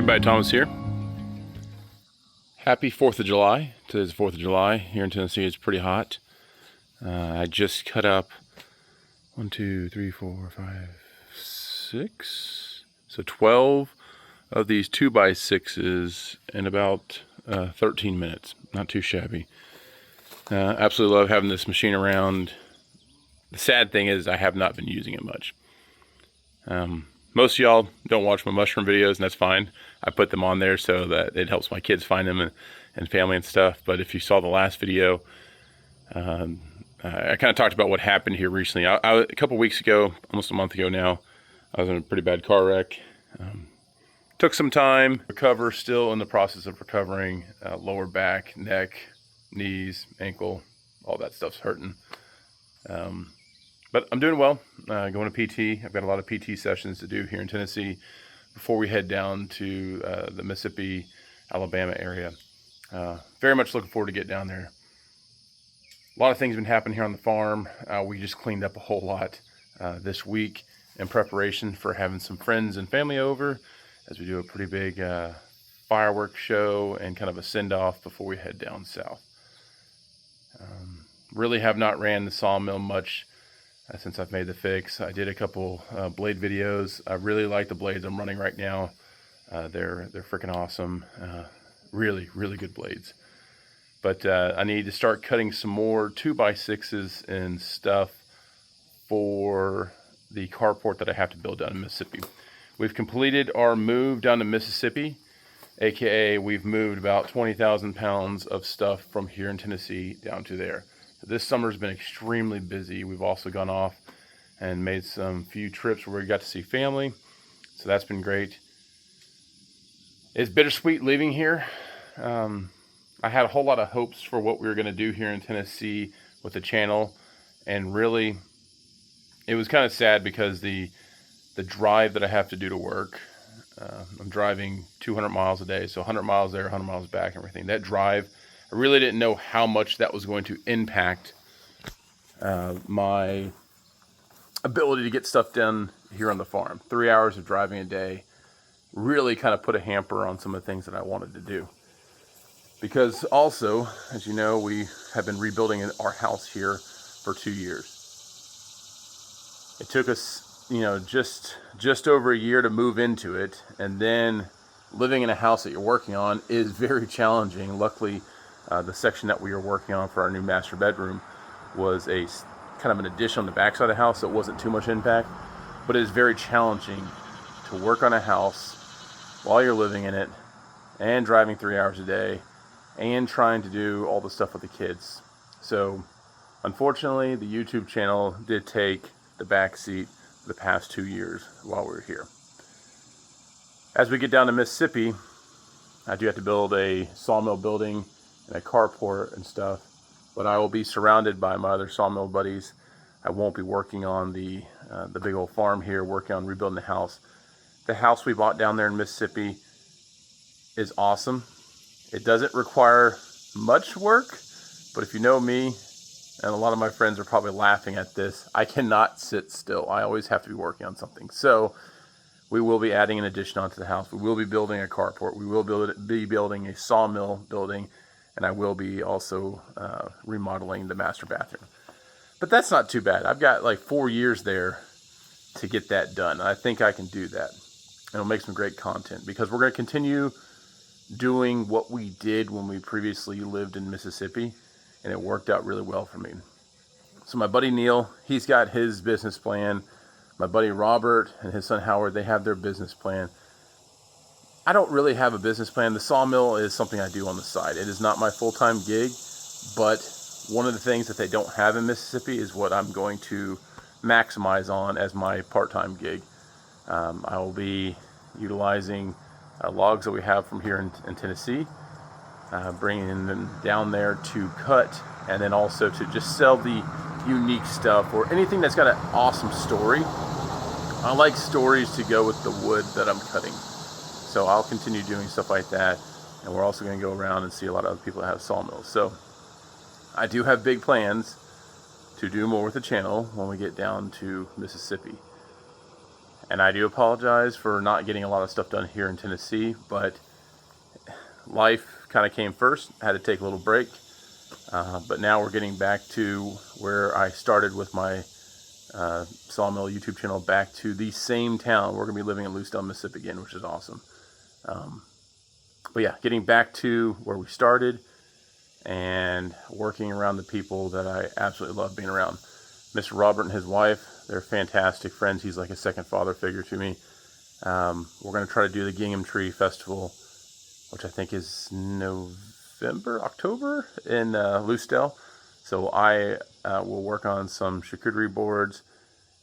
Everybody, Thomas here. Happy 4th of July. Today's the 4th of July. Here in Tennessee, it's pretty hot. I just cut up 1, 2, 3, 4, 5, 6. So 12 of these 2x6s in about 13 minutes. Not too shabby. Absolutely love having this machine around. The sad thing is I have not been using it much. Most of y'all don't watch my mushroom videos, and that's fine. I put them on there so that it helps my kids find them and family and stuff. But if you saw the last video, I kind of talked about what happened here recently. A couple weeks ago, almost a month ago now, I was in a pretty bad car wreck. Took some time to recover, still in the process of recovering. Lower back, neck, knees, ankle, all that stuff's hurting. But I'm doing well, going to PT. I've got a lot of PT sessions to do here in Tennessee before we head down to the Mississippi, Alabama area. Very much looking forward to get down there. A lot of things have been happening here on the farm. We just cleaned up a whole lot this week in preparation for having some friends and family over as we do a pretty big fireworks show and kind of a send-off before we head down south. Really have not ran the sawmill much since I've made the fix. I did a couple blade videos. I really like the blades I'm running right now. They're freaking awesome. Really good blades. But I need to start cutting some more 2x6s and stuff for the carport that I have to build down in Mississippi. We've completed our move down to Mississippi, aka we've moved about 20,000 pounds of stuff from here in Tennessee down to there. This summer's been extremely busy. We've also gone off and made some few trips where we got to see family. So that's been great. It's bittersweet leaving here. I had a whole lot of hopes for what we were going to do here in Tennessee with the channel. And really, it was kind of sad because the drive that I have to do to work, I'm driving 200 miles a day. So 100 miles there, 100 miles back, and everything. That drive, I really didn't know how much that was going to impact my ability to get stuff done here on the farm. 3 hours of driving a day really kind of put a hamper on some of the things that I wanted to do. Because also, as you know, we have been rebuilding our house here for 2 years. It took us, just over a year to move into it, and then living in a house that you're working on is very challenging. Luckily, the section that we were working on for our new master bedroom was a kind of an addition on the back side of the house, so it wasn't too much impact. But it is very challenging to work on a house while you're living in it and driving 3 hours a day and trying to do all the stuff with the kids. So unfortunately, the YouTube channel did take the back seat for the past 2 years while we were here. As we get down to Mississippi, I do have to build a sawmill building and a carport and stuff, but I will be surrounded by my other sawmill buddies. I won't be working on the big old farm here, working on rebuilding the house. The house we bought down there in Mississippi is awesome. It doesn't require much work, but if you know me, and a lot of my friends are probably laughing at this, I cannot sit still. I always have to be working on something. So we will be adding an addition onto the house. We will be building a carport. We will be building a sawmill building, and I will be also remodeling the master bathroom. But that's not too bad. I've got like 4 years there to get that done. I think I can do that. And it'll make some great content because we're going to continue doing what we did when we previously lived in Mississippi, and it worked out really well for me. So my buddy Neil, he's got his business plan. My buddy Robert and his son Howard, they have their business plan. I don't really have a business plan. The sawmill is something I do on the side. It is not my full-time gig, but one of the things that they don't have in Mississippi is what I'm going to maximize on as my part-time gig. I will be utilizing logs that we have from here in Tennessee, bringing them down there to cut, and then also to just sell the unique stuff or anything that's got an awesome story. I like stories to go with the wood that I'm cutting. So I'll continue doing stuff like that, and we're also going to go around and see a lot of other people that have sawmills. So I do have big plans to do more with the channel when we get down to Mississippi. And I do apologize for not getting a lot of stuff done here in Tennessee, but life kind of came first. I had to take a little break. But now we're getting back to where I started with my Sawmill YouTube channel, back to the same town. We're going to be living in Lucedale, Mississippi again, which is awesome. But yeah, getting back to where we started and working around the people that I absolutely love being around. Mr. Robert and his wife, they're fantastic friends. He's like a second father figure to me. We're going to try to do the Gingham Tree Festival, which I think is October in Lucedale. So I will work on some charcuterie boards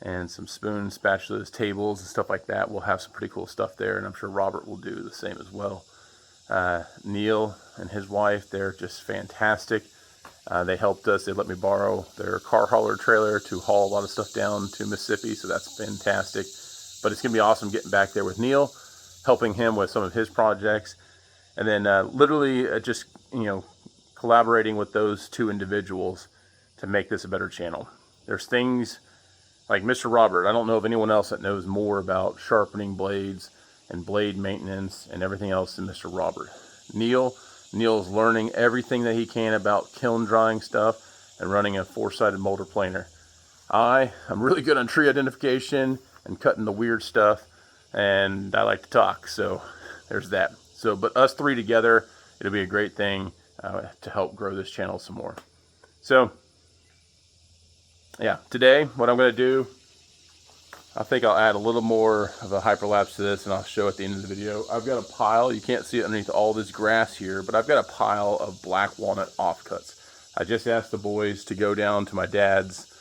and some spoons, spatulas, tables, and stuff like that. We'll have some pretty cool stuff there, and I'm sure Robert will do the same as well. Neil and his wife, they're just fantastic. They helped us. They let me borrow their car hauler trailer to haul a lot of stuff down to Mississippi, so that's fantastic. But it's going to be awesome getting back there with Neil, helping him with some of his projects, and then literally just, collaborating with those two individuals to make this a better channel. There's things like Mr. Robert. I don't know of anyone else that knows more about sharpening blades and blade maintenance and everything else than Mr. Robert. Neil's learning everything that he can about kiln drying stuff and running a 4-sided molder planer. I'm really good on tree identification and cutting the weird stuff, and I like to talk, so there's that. So, but us three together, it'll be a great thing to help grow this channel some more. So, yeah, today what I'm going to do, I think I'll add a little more of a hyperlapse to this, and I'll show at the end of the video. I've got a pile, you can't see it underneath all this grass here, but I've got a pile of black walnut offcuts. I just asked the boys to go down to my dad's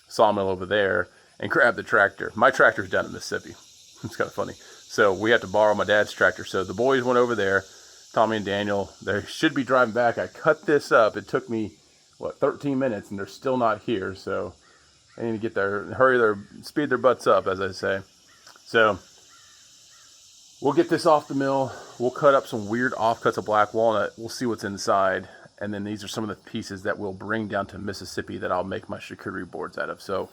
sawmill over there and grab the tractor. My tractor's down in Mississippi. It's kind of funny. So we had to borrow my dad's tractor. So the boys went over there, Tommy and Daniel. They should be driving back. I cut this up. It took me, 13 minutes, and they're still not here. So they need to get there, speed their butts up, as I say. So we'll get this off the mill. We'll cut up some weird offcuts of black walnut. We'll see what's inside. And then these are some of the pieces that we'll bring down to Mississippi that I'll make my charcuterie boards out of. So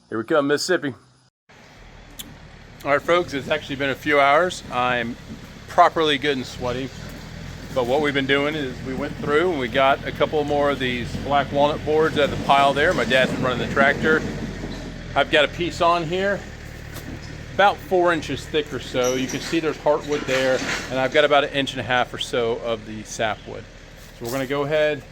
here we come, Mississippi. All right, folks, it's actually been a few hours. I'm properly good and sweaty. But what we've been doing is we went through and we got a couple more of these black walnut boards out of the pile there. My dad's been running the tractor. I've got a piece on here, about 4 inches thick or so. You can see there's heartwood there, and I've got about 1.5 inches or so of the sapwood. So we're gonna go ahead,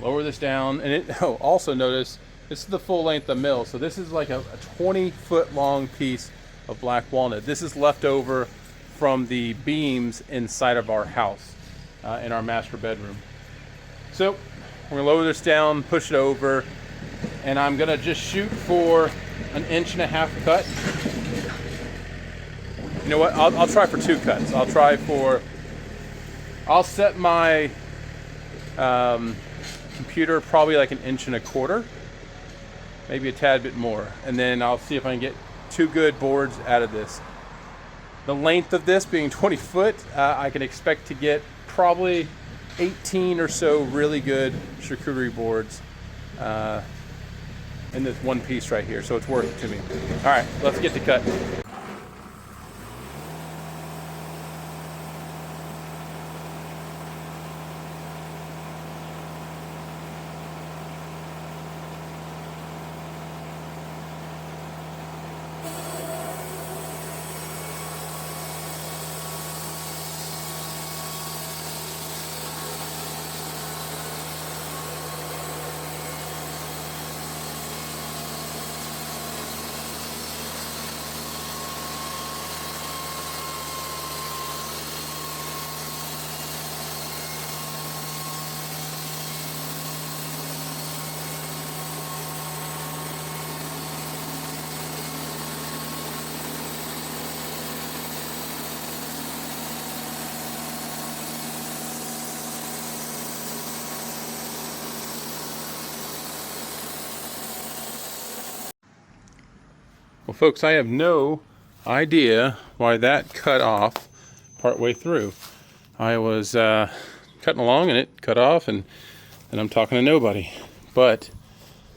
lower this down, and also notice this is the full length of mill. So this is like a 20-foot long piece of black walnut. This is left over from the beams inside of our house, in our master bedroom. So we're gonna lower this down, push it over, and I'm gonna just shoot for 1.5 inches cut. You know what? I'll try for 2 cuts. I'll set my computer probably like 1.25 inches, maybe a tad bit more, and then I'll see if I can get 2 good boards out of this. The length of this being 20 foot, I can expect to get probably 18 or so really good charcuterie boards in this one piece right here, so it's worth it to me. All right, let's get to cut. Well, folks, I have no idea why that cut off partway through. I was cutting along and it cut off, and I'm talking to nobody. But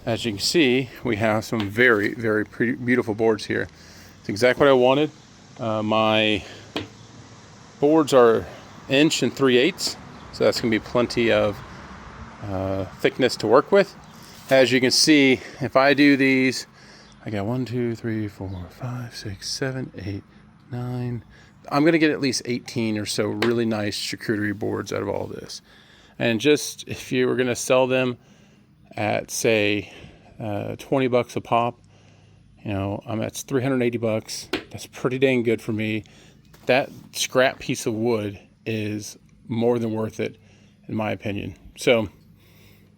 As you can see, we have some very, very pretty, beautiful boards here. It's exactly what I wanted. My boards are 1 3/8, so that's going to be plenty of thickness to work with. As you can see, if I do these, I got 1, 2, 3, 4, 5, 6, 7, 8, 9. I'm going to get at least 18 or so really nice charcuterie boards out of all this. And just if you were going to sell them at, say, $20 a pop, you know, that's $380. That's pretty dang good for me. That scrap piece of wood is more than worth it, in my opinion. So,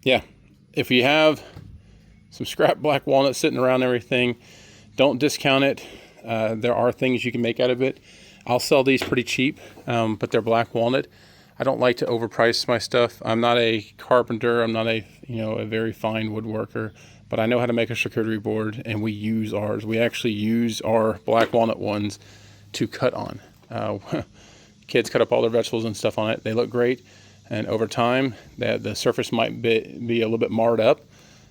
yeah, if you have some scrap black walnut sitting around everything, don't discount it. There are things you can make out of it. I'll sell these pretty cheap, but they're black walnut. I don't like to overprice my stuff. I'm not a carpenter. I'm not a very fine woodworker, but I know how to make a charcuterie board, and we use ours. We actually use our black walnut ones to cut on. Kids cut up all their vegetables and stuff on it. They look great, and over time, the surface might be a little bit marred up,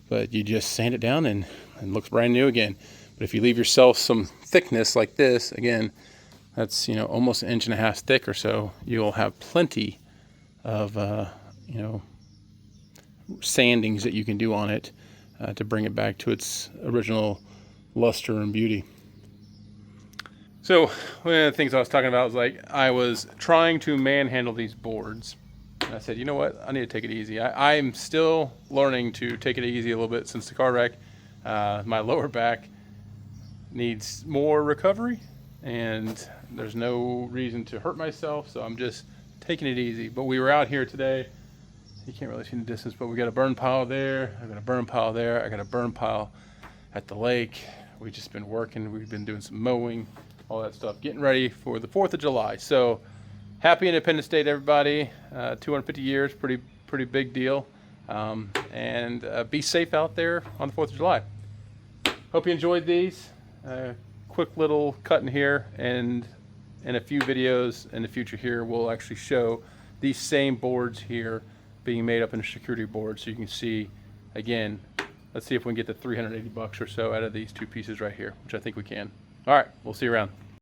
but you just sand it down and it looks brand new again. But if you leave yourself some thickness like this, again, that's almost 1.5 inches thick or so, you'll have plenty of sandings that you can do on it to bring it back to its original luster and beauty. So one of the things I was talking about was, like, I was trying to manhandle these boards. And I said, you know what? I need to take it easy. I'm still learning to take it easy a little bit since the car wreck. My lower back needs more recovery, and there's no reason to hurt myself, so I'm just taking it easy. But we were out here today. You can't really see in the distance, but we got a burn pile there. I got a burn pile there. I got a burn pile at the lake. We've just been working. We've been doing some mowing, all that stuff, getting ready for the 4th of July. So happy Independence Day to everybody. 250 years, pretty big deal. And be safe out there on the 4th of July. Hope you enjoyed these. Quick little cut in here, and in a few videos in the future here, we'll actually show these same boards here being made up in a charcuterie board, so you can see, again, let's see if we can get the $380 or so out of these two pieces right here, which I think we can. All right, we'll see you around.